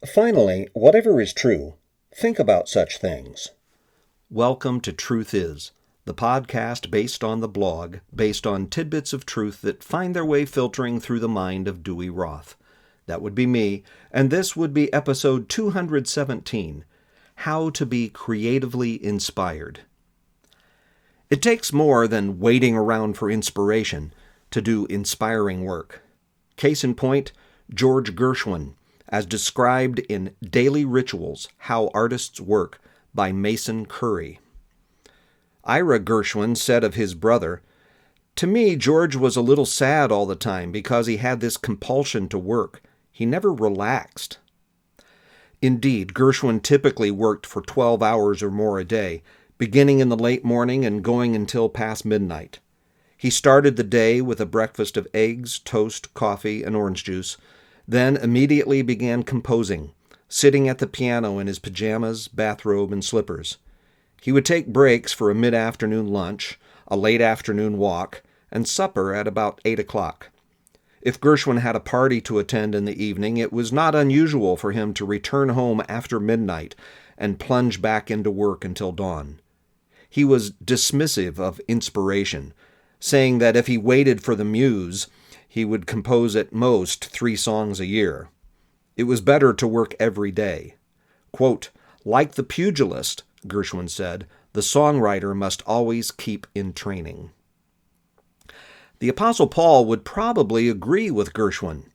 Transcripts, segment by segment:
Finally, whatever is true, think about such things. Welcome to Truth Is, the podcast based on the blog, based on tidbits of truth that find their way filtering through the mind of Dewey Roth. That would be me, and this would be episode 217, How to Be Creatively Inspired. It takes more than waiting around for inspiration to do inspiring work. Case in point, George Gershwin, as described in Daily Rituals, How Artists Work by Mason Curry. Ira Gershwin said of his brother, "To me, George was a little sad all the time because he had this compulsion to work. He never relaxed." Indeed, Gershwin typically worked for 12 hours or more a day, beginning in the late morning and going until past midnight. He started the day with a breakfast of eggs, toast, coffee, and orange juice, then immediately began composing, sitting at the piano in his pajamas, bathrobe, and slippers. He would take breaks for a mid-afternoon lunch, a late afternoon walk, and supper at about 8 o'clock. If Gershwin had a party to attend in the evening, it was not unusual for him to return home after midnight and plunge back into work until dawn. He was dismissive of inspiration, saying that if he waited for the muse, he would compose at most 3 songs a year. It was better to work every day. Quote, "Like the pugilist," Gershwin said, "the songwriter must always keep in training." The Apostle Paul would probably agree with Gershwin.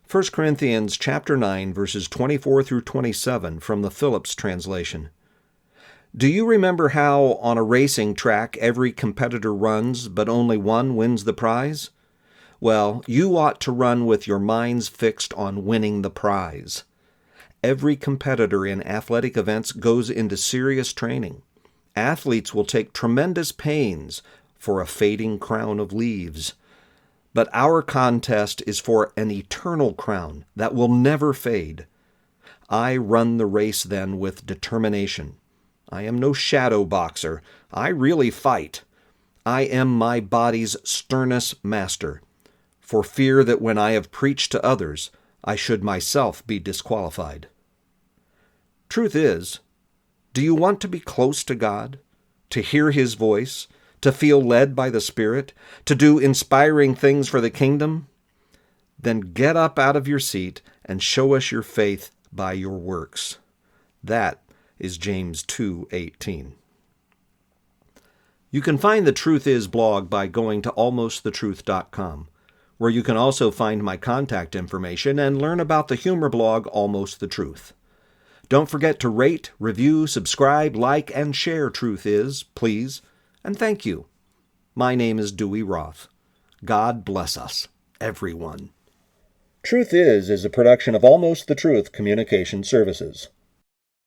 1 Corinthians chapter 9, verses 24 through 27 from the Phillips translation. "Do you remember how, on a racing track, every competitor runs, but only one wins the prize? Well, you ought to run with your minds fixed on winning the prize. Every competitor in athletic events goes into serious training. Athletes will take tremendous pains for a fading crown of leaves. But our contest is for an eternal crown that will never fade. I run the race then with determination. I am no shadow boxer. I really fight. I am my body's sternest master, for fear that when I have preached to others, I should myself be disqualified." Truth is, do you want to be close to God, to hear His voice, to feel led by the Spirit, to do inspiring things for the kingdom? Then get up out of your seat and show us your faith by your works. That is James 2:18. You can find the Truth Is blog by going to almostthetruth.com, where you can also find my contact information and learn about the humor blog Almost the Truth. Don't forget to rate, review, subscribe, like, and share Truth Is, please, and thank you. My name is Dewey Roth. God bless us, everyone. Truth Is a production of Almost the Truth Communication Services.